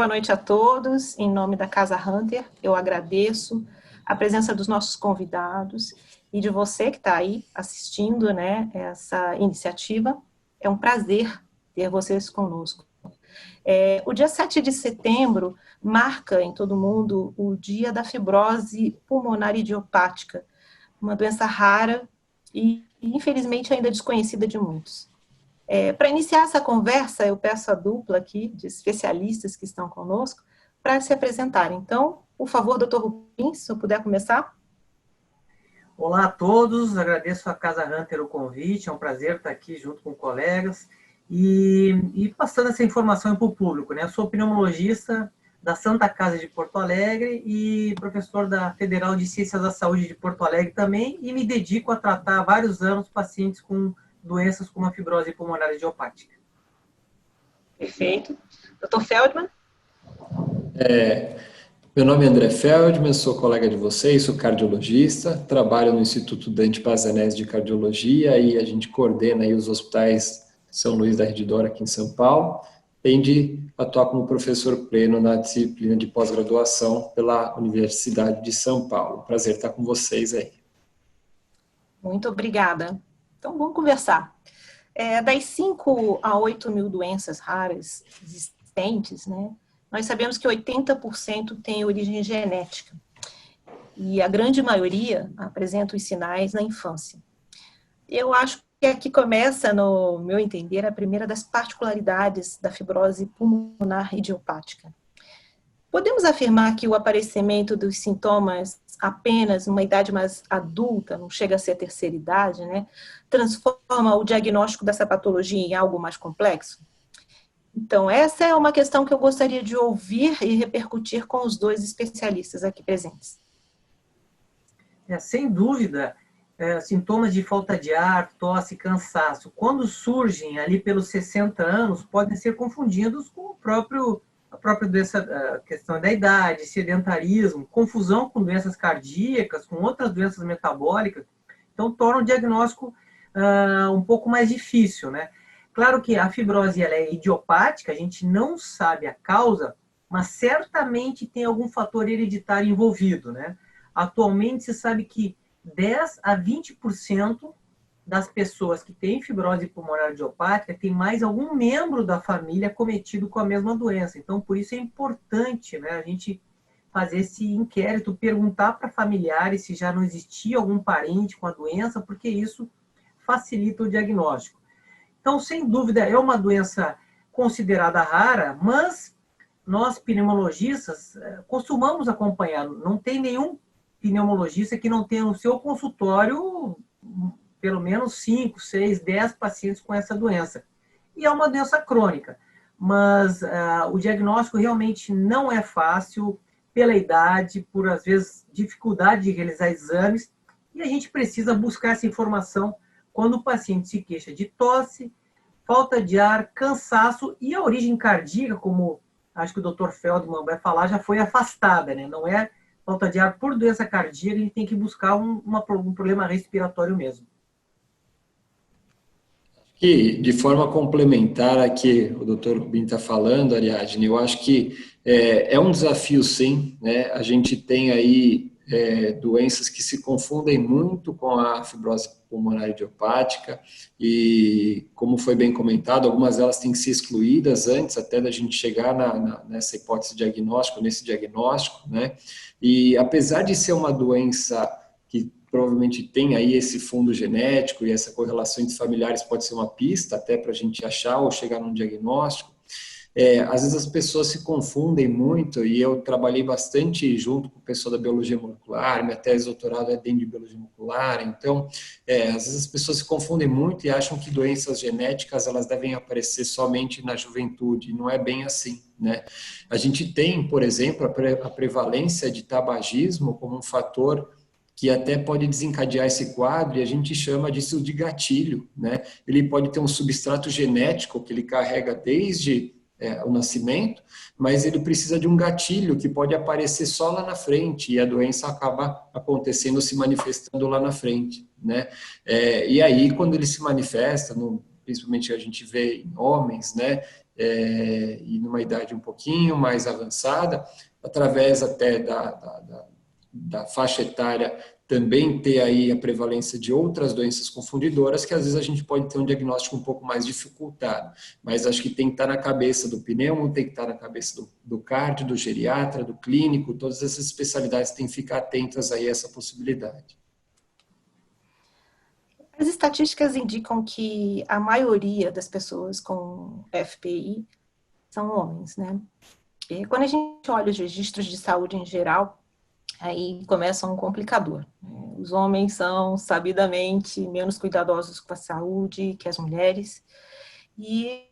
boa noite a todos. Em nome da Casa Hunter, eu agradeço a presença dos nossos convidados e de você que está aí assistindo, né, essa iniciativa. É um prazer ter vocês conosco. O dia 7 de setembro marca em todo mundo o Dia da Fibrose Pulmonar Idiopática, uma doença rara e, infelizmente, ainda desconhecida de muitos. Para iniciar essa conversa, eu peço a dupla aqui de especialistas que estão conosco para se apresentarem. Então, por favor, doutor Rubens, se eu puder começar. Olá a todos, agradeço a Casa Hunter o convite, é um prazer estar aqui junto com colegas e passando essa informação para o público, né? Eu sou pneumologista da Santa Casa de Porto Alegre e professor da Federal de Ciências da Saúde de Porto Alegre também, e me dedico a tratar há vários anos pacientes com doenças como a fibrose pulmonar idiopática. Perfeito. Dr. Feldman? Meu nome é André Feldman, sou colega de vocês, sou cardiologista, trabalho no Instituto Dante Pazanese de Cardiologia e a gente coordena aí os hospitais São Luís da Redidora aqui em São Paulo, além de atuar como professor pleno na disciplina de pós-graduação pela Universidade de São Paulo. Prazer estar com vocês aí. Muito obrigada. Então, vamos conversar. Das 5 a 8 mil doenças raras existentes, né, nós sabemos que 80% tem origem genética. E a grande maioria apresenta os sinais na infância. Eu acho que aqui começa, no meu entender, a primeira das particularidades da fibrose pulmonar idiopática. Podemos afirmar que o aparecimento dos sintomas apenas numa idade mais adulta, não chega a ser a terceira idade, né, transforma o diagnóstico dessa patologia em algo mais complexo? Então, essa é uma questão que eu gostaria de ouvir e repercutir com os dois especialistas aqui presentes. Sem dúvida, sintomas de falta de ar, tosse, cansaço, quando surgem ali pelos 60 anos, podem ser confundidos com a própria doença, a questão da idade, sedentarismo, confusão com doenças cardíacas, com outras doenças metabólicas, então torna o diagnóstico um pouco mais difícil, né? Claro que a fibrose ela é idiopática, a gente não sabe a causa, mas certamente tem algum fator hereditário envolvido, né? Atualmente se sabe que 10 a 20% das pessoas que têm fibrose pulmonar idiopática tem mais algum membro da família cometido com a mesma doença. Então, por isso é importante, né, a gente fazer esse inquérito, perguntar para familiares se já não existia algum parente com a doença, porque isso facilita o diagnóstico. Então, sem dúvida, é uma doença considerada rara, mas nós, pneumologistas, costumamos acompanhar. Não tem nenhum pneumologista que não tenha no seu consultório pelo menos 5, 6, 10 pacientes com essa doença. E é uma doença crônica, mas o diagnóstico realmente não é fácil pela idade, por, às vezes, dificuldade de realizar exames, e a gente precisa buscar essa informação quando o paciente se queixa de tosse, falta de ar, cansaço e a origem cardíaca, como acho que o Dr. Feldman vai falar, já foi afastada, né? Não é falta de ar por doença cardíaca, a gente tem que buscar um problema respiratório mesmo. Que, de forma complementar a que o Dr. Rubim está falando, Ariadne, eu acho que é um desafio, sim, né? A gente tem aí doenças que se confundem muito com a fibrose pulmonar idiopática e, como foi bem comentado, algumas delas têm que ser excluídas antes até da gente chegar nessa hipótese diagnóstico, nesse diagnóstico, né? E apesar de ser uma doença que provavelmente tem aí esse fundo genético e essa correlação entre familiares pode ser uma pista até para a gente achar ou chegar num diagnóstico, às vezes as pessoas se confundem muito, e eu trabalhei bastante junto com o pessoal da biologia molecular, minha tese de doutorado é dentro de biologia molecular, então, às vezes as pessoas se confundem muito e acham que doenças genéticas elas devem aparecer somente na juventude, não é bem assim, né? A gente tem, por exemplo, a prevalência de tabagismo como um fator que até pode desencadear esse quadro, e a gente chama disso de gatilho, né? Ele pode ter um substrato genético que ele carrega desde o nascimento, mas ele precisa de um gatilho que pode aparecer só lá na frente, e a doença acaba acontecendo, se manifestando lá na frente, né? E aí, quando ele se manifesta principalmente a gente vê em homens, né, e numa idade um pouquinho mais avançada, através até da faixa etária, também ter aí a prevalência de outras doenças confundidoras, que às vezes a gente pode ter um diagnóstico um pouco mais dificultado. Mas acho que tem que estar na cabeça do pneumo, tem que estar na cabeça do cardio, do geriatra, do clínico, todas essas especialidades têm que ficar atentas aí a essa possibilidade. As estatísticas indicam que a maioria das pessoas com FPI são homens, né? E quando a gente olha os registros de saúde em geral, aí começa um complicador. Os homens são sabidamente menos cuidadosos com a saúde que as mulheres, e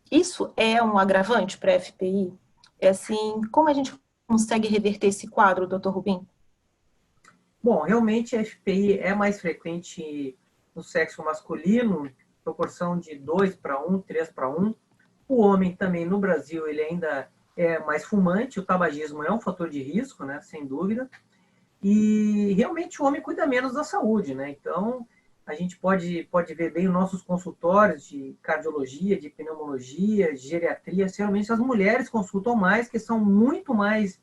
isso é um agravante para a FPI? É assim, como a gente consegue reverter esse quadro, doutor Rubim? Bom, realmente a FPI é mais frequente no sexo masculino, proporção de 2 para 1, 3 para 1. O homem também, no Brasil, ele ainda é mais fumante, o tabagismo é um fator de risco, né, sem dúvida. E realmente o homem cuida menos da saúde, né? Então, a gente pode ver bem os nossos consultórios de cardiologia, de pneumologia, de geriatria. Geralmente as mulheres consultam mais, que são muito mais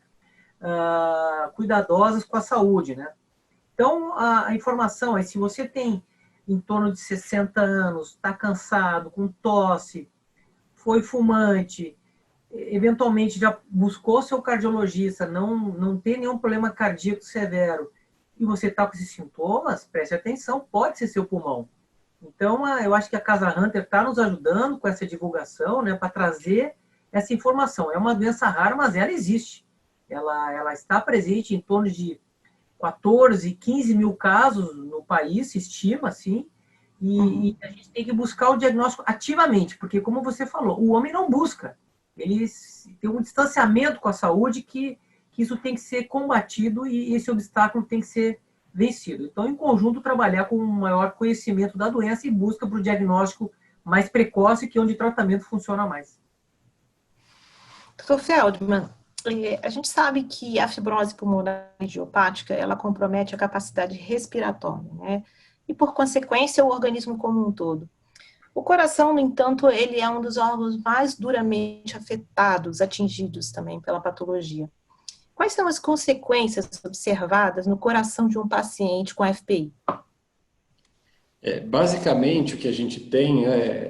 cuidadosas com a saúde, né? Então, a informação é, se você tem em torno de 60 anos, está cansado, com tosse, foi fumante, eventualmente já buscou seu cardiologista, não tem nenhum problema cardíaco severo, e você está com esses sintomas, preste atenção, pode ser seu pulmão. Então, eu acho que a Casa Hunter está nos ajudando com essa divulgação, né, para trazer essa informação. É uma doença rara, mas ela existe. Ela está presente em torno de 14, 15 mil casos no país, se estima, assim, e a gente tem que buscar o diagnóstico ativamente, porque, como você falou, o homem não busca. Ele tem um distanciamento com a saúde que isso tem que ser combatido e esse obstáculo tem que ser vencido. Então, em conjunto, trabalhar com um maior conhecimento da doença e busca para o diagnóstico mais precoce, que é onde o tratamento funciona mais. Dr. Feldman, a gente sabe que a fibrose pulmonar idiopática, ela compromete a capacidade respiratória, né? E, por consequência, o organismo como um todo. O coração, no entanto, ele é um dos órgãos mais duramente afetados, atingidos também pela patologia. Quais são as consequências observadas no coração de um paciente com FPI? Basicamente, o que a gente tem,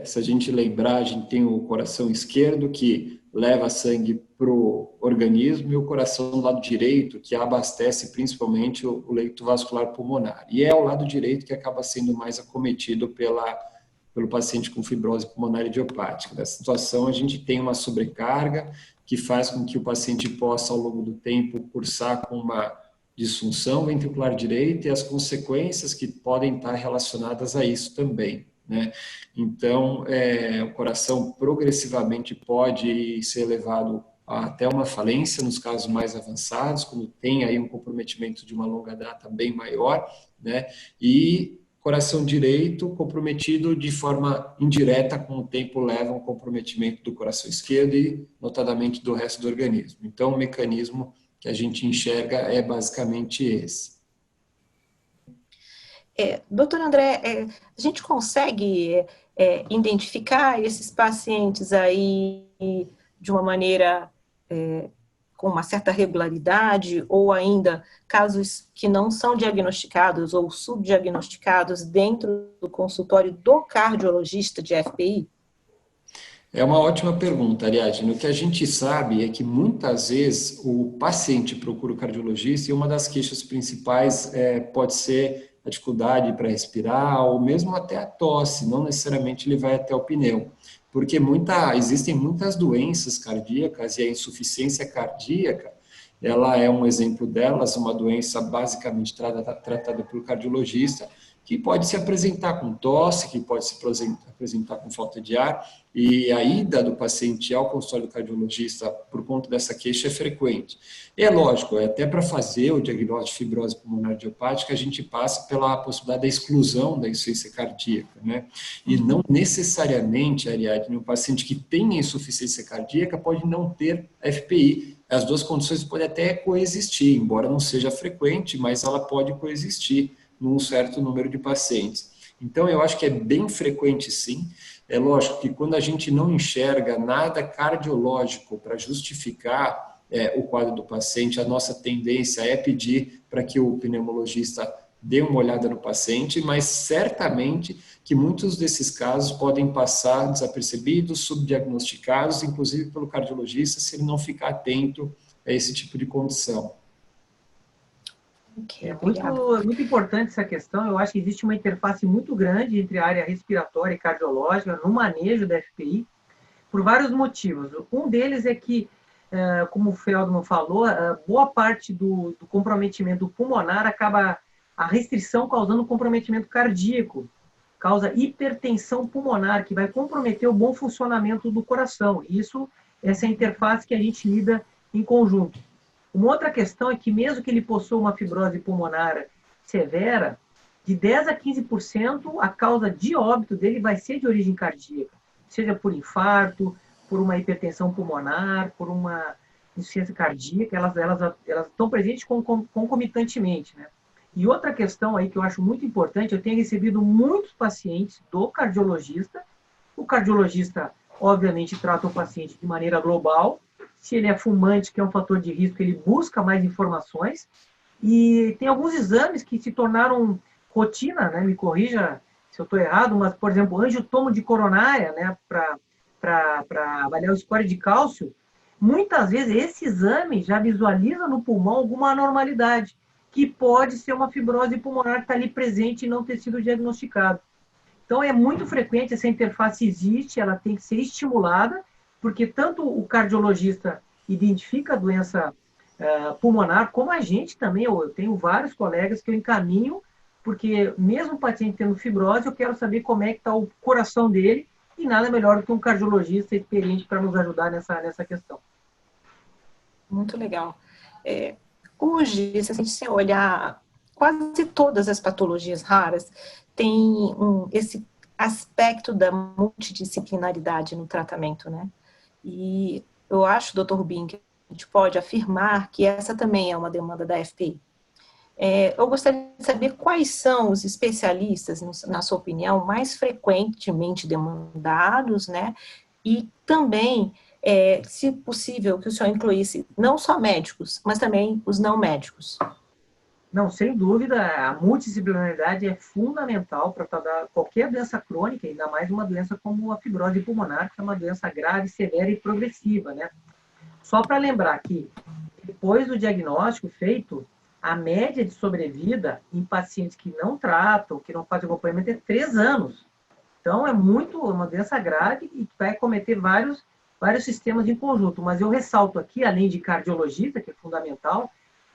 se a gente lembrar, a gente tem o coração esquerdo, que leva sangue para o organismo, e o coração do lado direito, que abastece principalmente o leito vascular pulmonar. E é o lado direito que acaba sendo mais acometido pelo paciente com fibrose pulmonar idiopática. Nessa situação, a gente tem uma sobrecarga que faz com que o paciente possa, ao longo do tempo, cursar com uma disfunção ventricular direita e as consequências que podem estar relacionadas a isso também, né? Então, o coração progressivamente pode ser levado até uma falência nos casos mais avançados, quando tem aí um comprometimento de uma longa data bem maior, né? E coração direito comprometido de forma indireta, com o tempo leva um comprometimento do coração esquerdo e, notadamente, do resto do organismo. Então, o mecanismo que a gente enxerga é basicamente esse. Doutor André, a gente consegue identificar esses pacientes aí de uma maneira com uma certa regularidade, ou ainda casos que não são diagnosticados ou subdiagnosticados dentro do consultório do cardiologista de FPI? É uma ótima pergunta, Ariadne. O que a gente sabe é que muitas vezes o paciente procura o cardiologista e uma das queixas principais pode ser a dificuldade para respirar ou mesmo até a tosse, não necessariamente ele vai até o pneu, porque existem muitas doenças cardíacas e a insuficiência cardíaca, ela é um exemplo delas, uma doença basicamente tratada pelo cardiologista, que pode se apresentar com tosse, que pode se apresentar com falta de ar, e a ida do paciente ao consultório do cardiologista por conta dessa queixa é frequente. E é lógico, até para fazer o diagnóstico de fibrose pulmonar idiopática, a gente passa pela possibilidade da exclusão da insuficiência cardíaca, né? E não necessariamente, Ariadne, um paciente que tem insuficiência cardíaca pode não ter FPI. As duas condições podem até coexistir, embora não seja frequente, mas ela pode coexistir num certo número de pacientes. Então, eu acho que é bem frequente, sim. É lógico que quando a gente não enxerga nada cardiológico para justificar o quadro do paciente, a nossa tendência é pedir para que o pneumologista dê uma olhada no paciente, mas certamente que muitos desses casos podem passar desapercebidos, subdiagnosticados, inclusive pelo cardiologista, se ele não ficar atento a esse tipo de condição. Ok, É obrigada. muito importante essa questão. Eu acho que existe uma interface muito grande entre a área respiratória e cardiológica no manejo da FPI, por vários motivos. Um deles é que, como o Feldman falou, boa parte do comprometimento pulmonar acaba a restrição causando comprometimento cardíaco, causa hipertensão pulmonar, que vai comprometer o bom funcionamento do coração. Essa é a interface que a gente lida em conjunto. Uma outra questão é que, mesmo que ele possua uma fibrose pulmonar severa, de 10 a 15% a causa de óbito dele vai ser de origem cardíaca, seja por infarto, por uma hipertensão pulmonar, por uma insuficiência cardíaca, elas estão presentes concomitantemente, né? E outra questão aí que eu acho muito importante, eu tenho recebido muitos pacientes do cardiologista. O cardiologista, obviamente, trata o paciente de maneira global. Se ele é fumante, que é um fator de risco, ele busca mais informações. E tem alguns exames que se tornaram rotina, né? Me corrija se eu estou errado, mas, por exemplo, angiotomo de coronária, né? Para avaliar o score de cálcio, muitas vezes esse exame já visualiza no pulmão alguma anormalidade, que pode ser uma fibrose pulmonar que está ali presente e não ter sido diagnosticado. Então, é muito frequente, essa interface existe, ela tem que ser estimulada, porque tanto o cardiologista identifica a doença pulmonar, como a gente também. Eu tenho vários colegas que eu encaminho, porque mesmo o paciente tendo fibrose, eu quero saber como é que está o coração dele, e nada melhor do que um cardiologista experiente para nos ajudar nessa questão. Muito legal. Hoje, se a gente olhar, quase todas as patologias raras têm esse aspecto da multidisciplinaridade no tratamento, né? E eu acho, doutor Rubin, que a gente pode afirmar que essa também é uma demanda da FPI. Eu gostaria de saber quais são os especialistas, na sua opinião, mais frequentemente demandados, né? E também, se possível, que o senhor incluísse não só médicos, mas também os não médicos. Não, sem dúvida, a multidisciplinaridade é fundamental para tratar qualquer doença crônica, ainda mais uma doença como a fibrose pulmonar, que é uma doença grave, severa e progressiva, né? Só para lembrar que, depois do diagnóstico feito, a média de sobrevida em pacientes que não tratam, que não fazem acompanhamento, é 3 anos. Então, é uma doença grave e vai cometer vários sistemas em conjunto. Mas eu ressalto aqui, além de cardiologista, que é fundamental,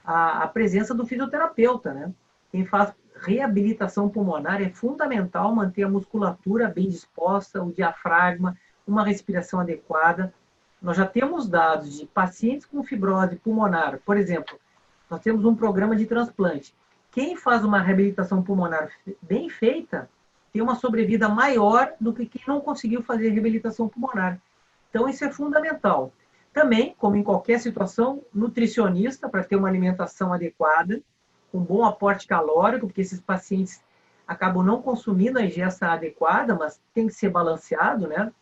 a presença do fisioterapeuta, né? Quem faz reabilitação pulmonar é fundamental manter a musculatura bem disposta, o diafragma, uma respiração adequada. Nós já temos dados de pacientes com fibrose pulmonar, por exemplo, nós temos um programa de transplante. Quem faz uma reabilitação pulmonar bem feita tem uma sobrevida maior do que quem não conseguiu fazer reabilitação pulmonar. Então, isso é fundamental. Também, como em qualquer situação, nutricionista para ter uma alimentação adequada, com bom aporte calórico, porque esses pacientes acabam não consumindo a ingesta adequada, mas tem que ser balanceado, né?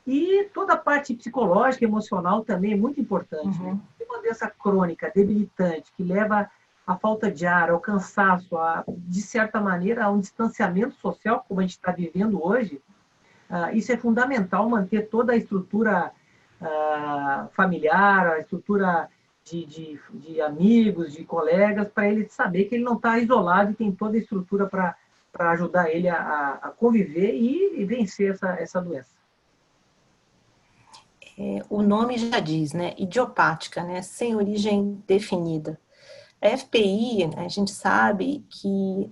E toda a parte psicológica, emocional também é muito importante. Né? Uma doença crônica, debilitante, que leva à falta de ar, ao cansaço, de certa maneira, a um distanciamento social, como a gente está vivendo hoje, isso é fundamental, manter toda a estrutura familiar, a estrutura de amigos, de colegas, para ele saber que ele não está isolado e tem toda a estrutura para ajudar ele a conviver e vencer essa doença. O nome já diz, né? Idiopática, né? Sem origem definida. A FPI, a gente sabe que,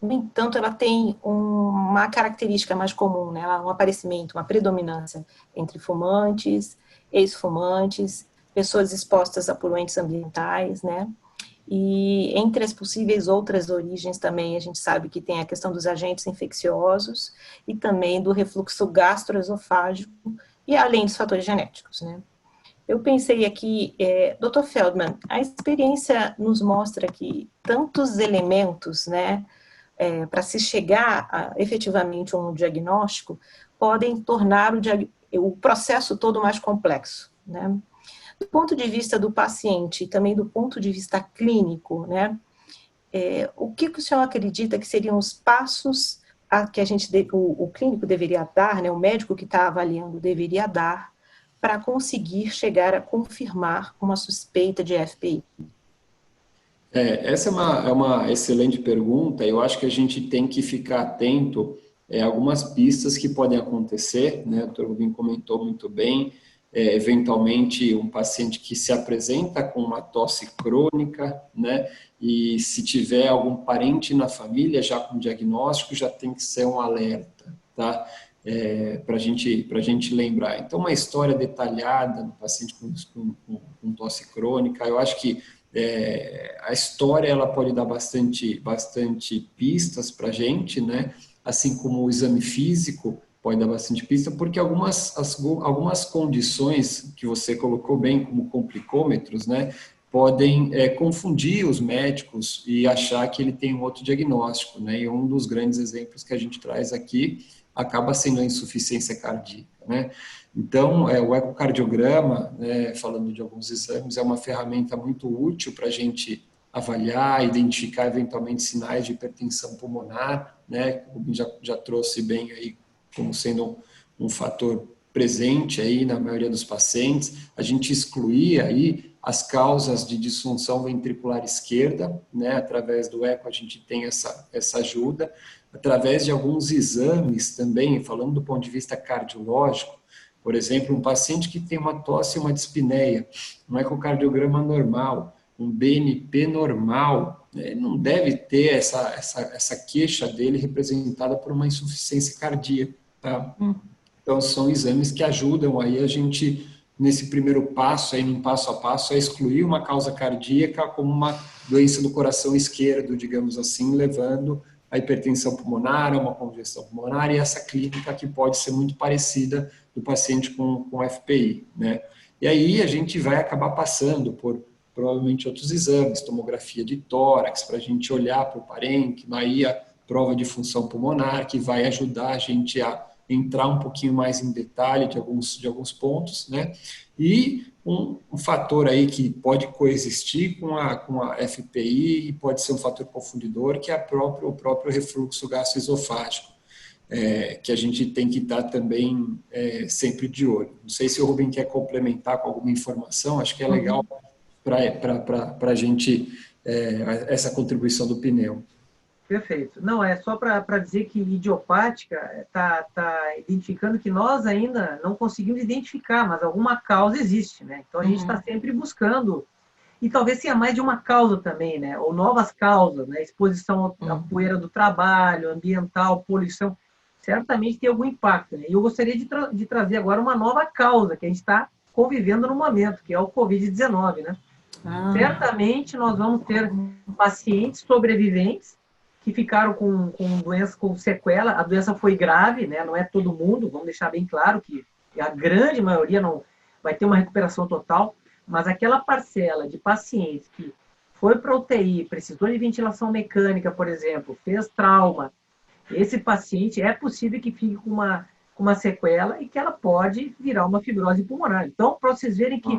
no entanto, ela tem uma característica mais comum, né? Um aparecimento, uma predominância entre fumantes, ex-fumantes, pessoas expostas a poluentes ambientais, né? E entre as possíveis outras origens também, a gente sabe que tem a questão dos agentes infecciosos e também do refluxo gastroesofágico, e além dos fatores genéticos, né? Eu pensei aqui, Dr. Feldman, a experiência nos mostra que tantos elementos, né, para se chegar efetivamente a um diagnóstico, podem tornar o processo todo mais complexo, né? Do ponto de vista do paciente e também do ponto de vista clínico, né? O que o senhor acredita que seriam os passos que o clínico deveria dar, né? O médico que está avaliando deveria dar para conseguir chegar a confirmar uma suspeita de FPI? Essa é uma excelente pergunta. Eu acho que a gente tem que ficar atento a algumas pistas que podem acontecer, né? O Dr. Rubim comentou muito bem. Eventualmente, um paciente que se apresenta com uma tosse crônica, né? E se tiver algum parente na família já com diagnóstico, já tem que ser um alerta, tá? Para a gente lembrar. Então, uma história detalhada do paciente com tosse crônica, eu acho que a história ela pode dar bastante pistas para a gente, né? Assim como o exame físico pode dar bastante pista, porque algumas condições que você colocou bem, como complicômetros, né? Podem confundir os médicos e achar que ele tem um outro diagnóstico, né? E um dos grandes exemplos que a gente traz aqui acaba sendo a insuficiência cardíaca, né? Então, o ecocardiograma, né, falando de alguns exames, é uma ferramenta muito útil para a gente avaliar, identificar eventualmente sinais de hipertensão pulmonar, né? O Rubem já trouxe bem aí como sendo um fator presente aí na maioria dos pacientes. A gente excluir aí as causas de disfunção ventricular esquerda, né? Através do eco a gente tem essa ajuda. Através de alguns exames também, falando do ponto de vista cardiológico, por exemplo, um paciente que tem uma tosse e uma dispneia, um ecocardiograma normal, um BNP normal, não deve ter essa queixa dele representada por uma insuficiência cardíaca, tá? Então, são exames que ajudam aí a gente, nesse primeiro passo, aí, num passo a passo, a excluir uma causa cardíaca como uma doença do coração esquerdo, digamos assim, levando a hipertensão pulmonar, a uma congestão pulmonar e essa clínica que pode ser muito parecida do paciente com FPI, né? E aí a gente vai acabar passando por provavelmente outros exames, tomografia de tórax, para a gente olhar para o parênquima, aí a prova de função pulmonar, que vai ajudar a gente a entrar um pouquinho mais em detalhe de alguns pontos, né? E um fator aí que pode coexistir com a FPI e pode ser um fator confundidor, que é o próprio refluxo gastroesofágico, que a gente tem que estar também sempre de olho. Não sei se o Rubem quer complementar com alguma informação, acho que é legal para a gente essa contribuição do pneu. Perfeito. Não, é só para dizer que idiopática está identificando que nós ainda não conseguimos identificar, mas alguma causa existe, né? Então a gente está sempre buscando, e talvez tenha mais de uma causa também, né? Ou novas causas, né? Exposição à poeira do trabalho, ambiental, poluição, certamente tem algum impacto, né? E eu gostaria de trazer agora uma nova causa que a gente está convivendo no momento, que é o Covid-19, né? Certamente nós vamos ter pacientes sobreviventes que ficaram com doença, com sequela. A doença foi grave, né? Não é todo mundo, vamos deixar bem claro que a grande maioria não vai ter uma recuperação total, mas aquela parcela de pacientes que foi para UTI, precisou de ventilação mecânica, por exemplo, fez trauma, esse paciente é possível que fique com uma sequela e que ela pode virar uma fibrose pulmonar. Então, para vocês verem que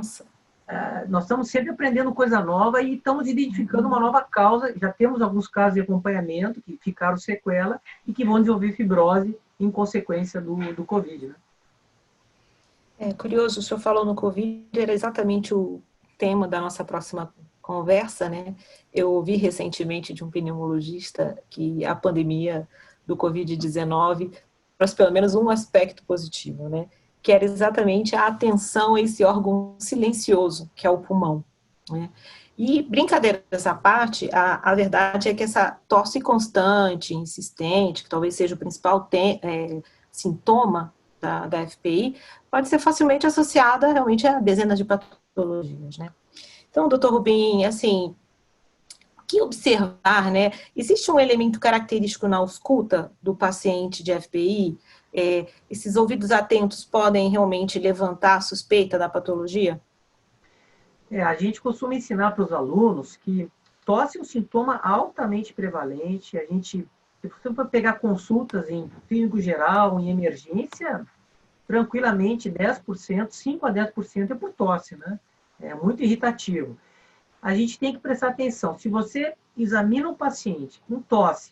nós estamos sempre aprendendo coisa nova e estamos identificando uma nova causa. Já temos alguns casos de acompanhamento que ficaram sequela e que vão desenvolver fibrose em consequência do Covid, né? É curioso, o senhor falou no Covid, era exatamente o tema da nossa próxima conversa, né? Eu ouvi recentemente de um pneumologista que a pandemia do Covid-19 trouxe pelo menos um aspecto positivo, né? Que era exatamente a atenção a esse órgão silencioso, que é o pulmão, né? E, brincadeiras à parte, a verdade é que essa tosse constante, insistente, que talvez seja o principal sintoma da FPI, pode ser facilmente associada realmente a dezenas de patologias, né? Então, doutor Rubim, assim, o que observar, né? Existe um elemento característico na ausculta do paciente de FPI? Esses ouvidos atentos podem realmente levantar a suspeita da patologia? A gente costuma ensinar para os alunos que tosse é um sintoma altamente prevalente. A gente Se você for pegar consultas em clínico geral, em emergência, tranquilamente 10%, 5 a 10% é por tosse, né? É muito irritativo. A gente tem que prestar atenção. Se você examina um paciente com tosse,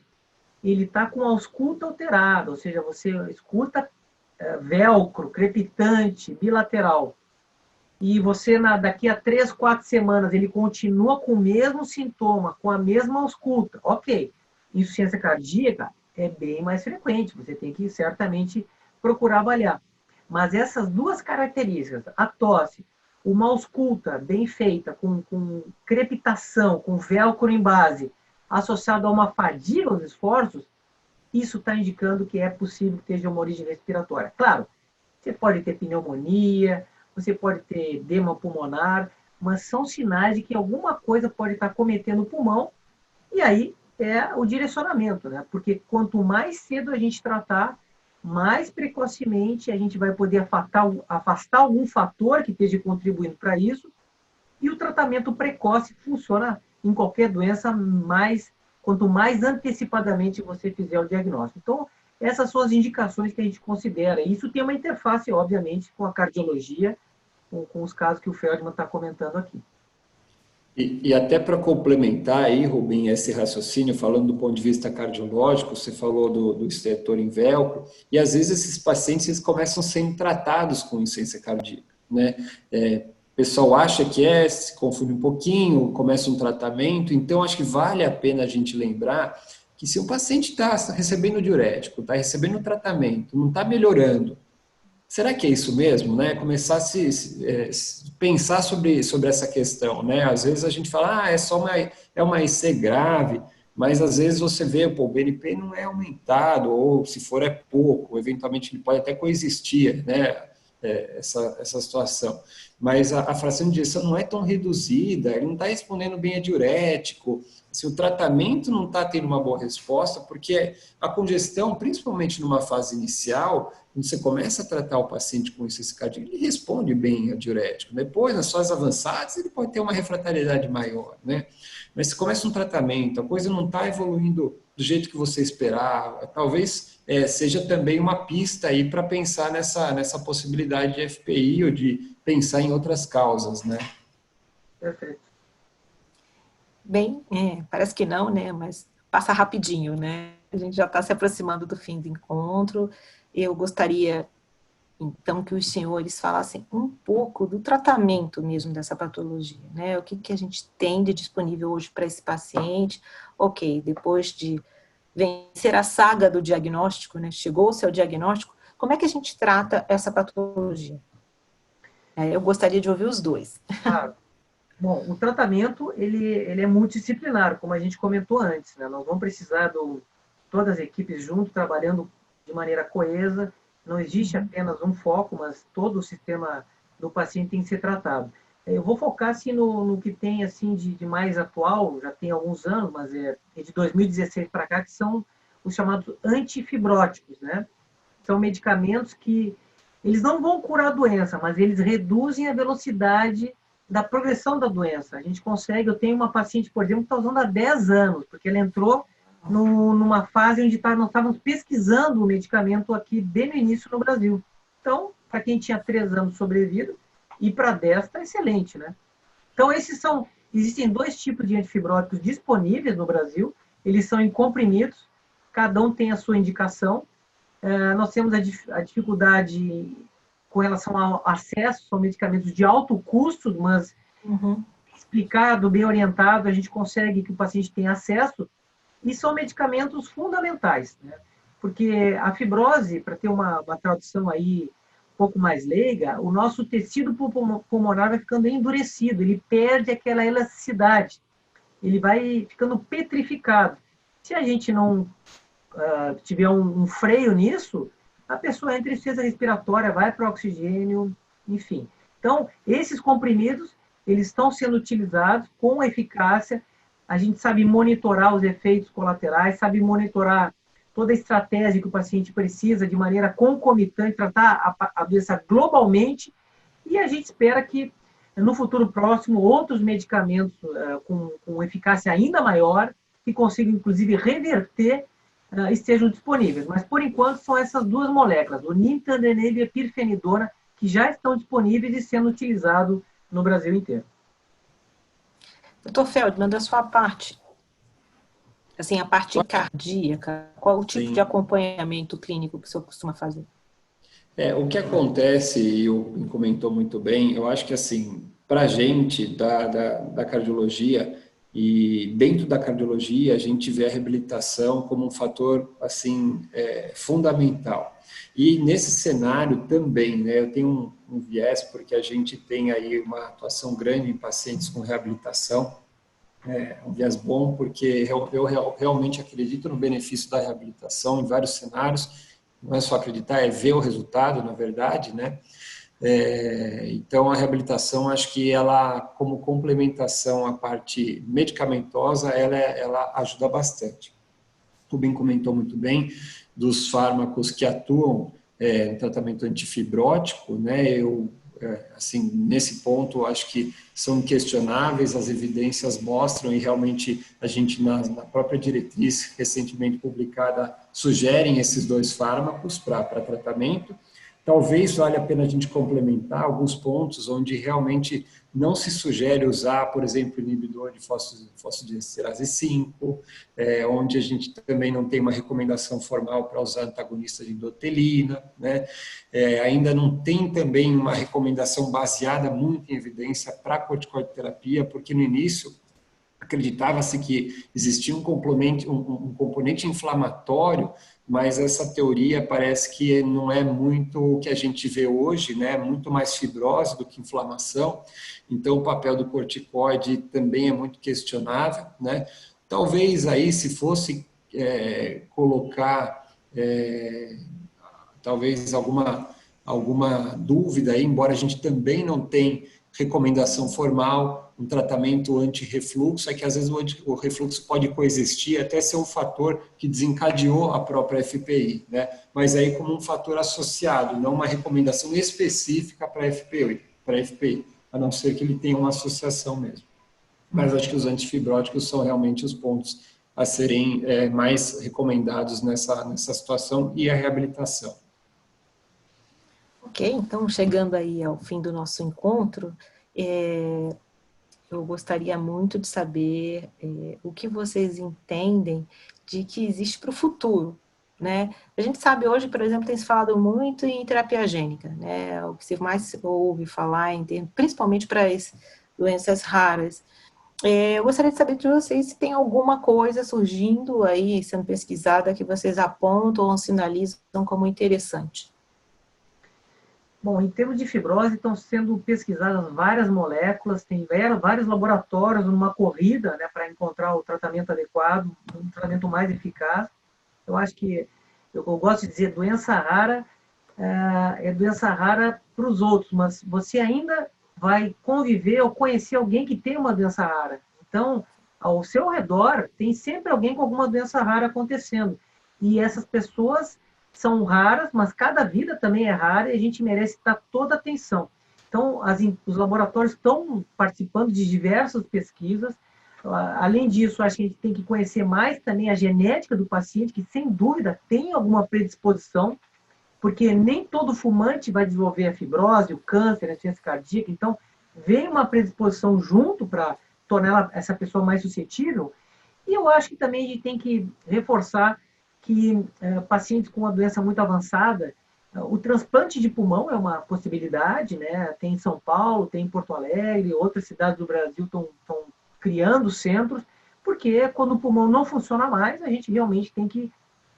ele está com a ausculta alterada, ou seja, você escuta velcro, crepitante, bilateral, e você, daqui a 3, 4 semanas, ele continua com o mesmo sintoma, com a mesma ausculta, ok. Insuficiência cardíaca é bem mais frequente, você tem que certamente procurar avaliar. Mas essas duas características, a tosse, uma ausculta bem feita, com crepitação, com velcro em base, associado a uma fadiga aos esforços, isso está indicando que é possível que tenha uma origem respiratória. Claro, você pode ter pneumonia, você pode ter edema pulmonar, mas são sinais de que alguma coisa pode estar cometendo o pulmão, e aí é o direcionamento, né? Porque quanto mais cedo a gente tratar, mais precocemente a gente vai poder afastar algum fator que esteja contribuindo para isso, e o tratamento precoce funciona em qualquer doença, quanto mais antecipadamente você fizer o diagnóstico. Então, essas são as indicações que a gente considera. Isso tem uma interface, obviamente, com a cardiologia, com os casos que o Feldman está comentando aqui. E até para complementar aí, Rubem, esse raciocínio, falando do ponto de vista cardiológico, você falou do estetor em velcro, e às vezes esses pacientes eles começam sendo tratados com insuficiência cardíaca, né? O pessoal acha que se confunde um pouquinho, começa um tratamento, então acho que vale a pena a gente lembrar que se o paciente está recebendo diurético, está recebendo tratamento, não está melhorando, será que é isso mesmo, né? Começar a pensar sobre essa questão, né? Às vezes a gente fala, é só uma IC grave, mas às vezes você vê, o BNP não é aumentado, ou se for é pouco, eventualmente ele pode até coexistir, né? Essa situação. Mas a fração de ejeção não é tão reduzida, ele não está respondendo bem a diurético, se o tratamento não está tendo uma boa resposta, porque a congestão, principalmente numa fase inicial, quando você começa a tratar o paciente com insuficiência cardíaca, ele responde bem a diurético. Depois, nas fases avançadas, ele pode ter uma refratariedade maior, né? Mas se começa um tratamento, a coisa não está evoluindo do jeito que você esperava, talvez seja também uma pista aí para pensar nessa possibilidade de FPI ou de pensar em outras causas, né? Perfeito. Bem, parece que não, né? Mas passa rapidinho, né? A gente já está se aproximando do fim do encontro. Eu gostaria, então, que os senhores falassem um pouco do tratamento mesmo dessa patologia, né? O que a gente tem de disponível hoje para esse paciente? Ok, depois de vencer a saga do diagnóstico, né? Chegou-se ao diagnóstico, como é que a gente trata essa patologia? Eu gostaria de ouvir os dois. Claro. Bom, o tratamento, ele é multidisciplinar, como a gente comentou antes, né? Nós vamos precisar todas as equipes juntas, trabalhando de maneira coesa. Não existe apenas um foco, mas todo o sistema do paciente tem que ser tratado. Eu vou focar, assim, no que tem, assim, de mais atual, já tem alguns anos, mas é de 2016 para cá, que são os chamados antifibróticos, né? São medicamentos que eles não vão curar a doença, mas eles reduzem a velocidade da progressão da doença. A gente consegue, eu tenho uma paciente, por exemplo, que está usando há 10 anos, porque ela entrou numa fase onde nós estávamos pesquisando o medicamento aqui bem no início no Brasil. Então, para quem tinha 3 anos de sobrevida, e para 10 está excelente, né? Então, existem 2 tipos de antifibróticos disponíveis no Brasil, eles são em comprimidos, cada um tem a sua indicação. Nós temos a dificuldade com relação ao acesso, são medicamentos de alto custo, mas explicado, bem orientado, a gente consegue que o paciente tenha acesso, e são medicamentos fundamentais, né? Porque a fibrose, para ter uma tradução aí um pouco mais leiga, o nosso tecido pulmonar vai ficando endurecido, ele perde aquela elasticidade, ele vai ficando petrificado. Se a gente não tiver um freio nisso, a pessoa entra em insuficiência respiratória, vai para o oxigênio, enfim. Então, esses comprimidos, eles estão sendo utilizados com eficácia. A gente sabe monitorar os efeitos colaterais, sabe monitorar toda a estratégia que o paciente precisa de maneira concomitante, tratar a doença globalmente, e a gente espera que, no futuro próximo, outros medicamentos com eficácia ainda maior, que consigam, inclusive, reverter estejam disponíveis. Mas, por enquanto, são essas duas moléculas, o nintedanib e a pirfenidona, que já estão disponíveis e sendo utilizados no Brasil inteiro. Doutor Feldman, da sua parte, assim, a parte cardíaca, qual o tipo de Sim. acompanhamento clínico que o senhor costuma fazer? O que acontece, e o comentou muito bem, eu acho que assim, para a gente da cardiologia, e dentro da cardiologia, a gente vê a reabilitação como um fator assim, fundamental. E nesse cenário também, né, eu tenho um viés, porque a gente tem aí uma atuação grande em pacientes com reabilitação, um viés bom, porque eu realmente acredito no benefício da reabilitação em vários cenários. Não é só acreditar, é ver o resultado, na verdade, né? Então, a reabilitação, acho que ela, como complementação à parte medicamentosa, ela ajuda bastante. O Ben comentou muito bem dos fármacos que atuam no tratamento antifibrótico, né? Assim, nesse ponto, acho que são inquestionáveis, as evidências mostram e realmente a gente, na própria diretriz recentemente publicada, sugerem esses dois fármacos para tratamento. Talvez valha a pena a gente complementar alguns pontos onde realmente não se sugere usar, por exemplo, inibidor de fosfodiesterase 5, onde a gente também não tem uma recomendação formal para usar antagonista de endotelina, né? Ainda não tem também uma recomendação baseada muito em evidência para corticoterapia, porque no início acreditava-se que existia um componente inflamatório, mas essa teoria parece que não é muito o que a gente vê hoje, né? Muito mais fibrose do que inflamação. Então, o papel do corticoide também é muito questionável, né? Talvez aí, se fosse colocar talvez alguma dúvida aí, embora a gente também não tenha recomendação formal, um tratamento anti-refluxo, é que às vezes o refluxo pode coexistir, até ser um fator que desencadeou a própria FPI, né? Mas aí como um fator associado, não uma recomendação específica para FPI, a não ser que ele tenha uma associação mesmo. Mas acho que os antifibróticos são realmente os pontos a serem mais recomendados nessa situação e a reabilitação. Ok, então chegando aí ao fim do nosso encontro, eu gostaria muito de saber o que vocês entendem de que existe para o futuro, né? A gente sabe hoje, por exemplo, tem se falado muito em terapia gênica, né? O que se mais ouve falar, principalmente para doenças raras. Eu gostaria de saber de vocês se tem alguma coisa surgindo aí, sendo pesquisada, que vocês apontam ou sinalizam como interessante. Bom, em termos de fibrose, estão sendo pesquisadas várias moléculas, tem vários laboratórios numa corrida, né, para encontrar o tratamento adequado, um tratamento mais eficaz. Eu acho que, eu gosto de dizer, doença rara é doença rara para os outros, mas você ainda vai conviver ou conhecer alguém que tem uma doença rara. Então, ao seu redor, tem sempre alguém com alguma doença rara acontecendo. E essas pessoas são raras, mas cada vida também é rara e a gente merece dar toda a atenção. Então, os laboratórios estão participando de diversas pesquisas. Além disso, acho que a gente tem que conhecer mais também a genética do paciente, que sem dúvida tem alguma predisposição, porque nem todo fumante vai desenvolver a fibrose, o câncer, a insuficiência cardíaca. Então, vem uma predisposição junto para tornar essa pessoa mais suscetível. E eu acho que também a gente tem que reforçar que pacientes com uma doença muito avançada, o transplante de pulmão é uma possibilidade, né? Tem em São Paulo, tem em Porto Alegre, outras cidades do Brasil estão criando centros, porque quando o pulmão não funciona mais, a gente realmente tem que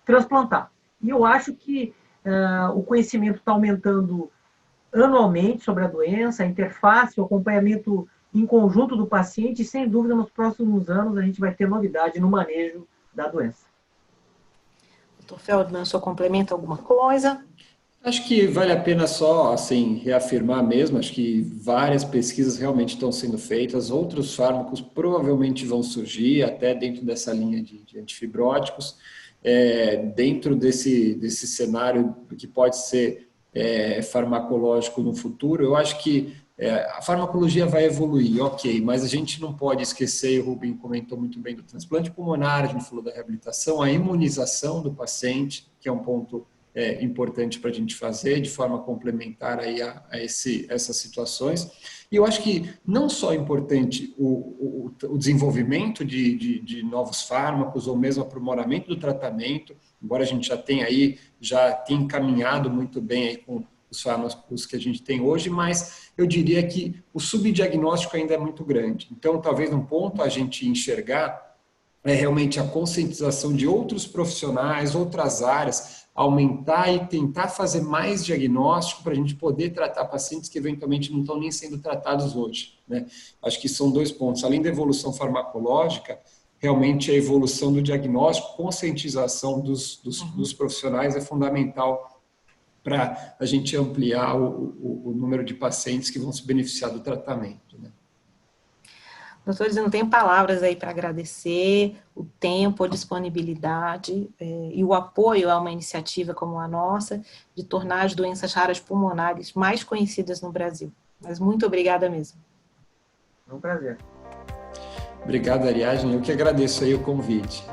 transplantar. E eu acho que o conhecimento está aumentando anualmente sobre a doença, a interface, o acompanhamento em conjunto do paciente, e sem dúvida nos próximos anos a gente vai ter novidade no manejo da doença. Dr. Feldman, o senhor complementa alguma coisa? Acho que vale a pena só, assim, reafirmar mesmo, acho que várias pesquisas realmente estão sendo feitas, outros fármacos provavelmente vão surgir, até dentro dessa linha de antifibróticos, dentro desse cenário que pode ser farmacológico no futuro. Eu acho que a farmacologia vai evoluir, ok, mas a gente não pode esquecer, e o Rubem comentou muito bem do transplante pulmonar, a gente falou da reabilitação, a imunização do paciente, que é um ponto importante para a gente fazer de forma complementar aí a essas situações. E eu acho que não só é importante o desenvolvimento de novos fármacos ou mesmo aprimoramento do tratamento, embora a gente já tenha encaminhado muito bem aí com os fármacos que a gente tem hoje, mas eu diria que o subdiagnóstico ainda é muito grande. Então, talvez um ponto a gente enxergar é realmente a conscientização de outros profissionais, outras áreas, aumentar e tentar fazer mais diagnóstico para a gente poder tratar pacientes que eventualmente não estão nem sendo tratados hoje, né? Acho que são 2 pontos. Além da evolução farmacológica, realmente a evolução do diagnóstico, conscientização dos profissionais é fundamental para a gente ampliar o número de pacientes que vão se beneficiar do tratamento, né? Doutores, eu não tenho palavras aí para agradecer o tempo, a disponibilidade e o apoio a uma iniciativa como a nossa de tornar as doenças raras pulmonares mais conhecidas no Brasil. Mas muito obrigada mesmo. É um prazer. Obrigado, Ariadne. Eu que agradeço aí o convite.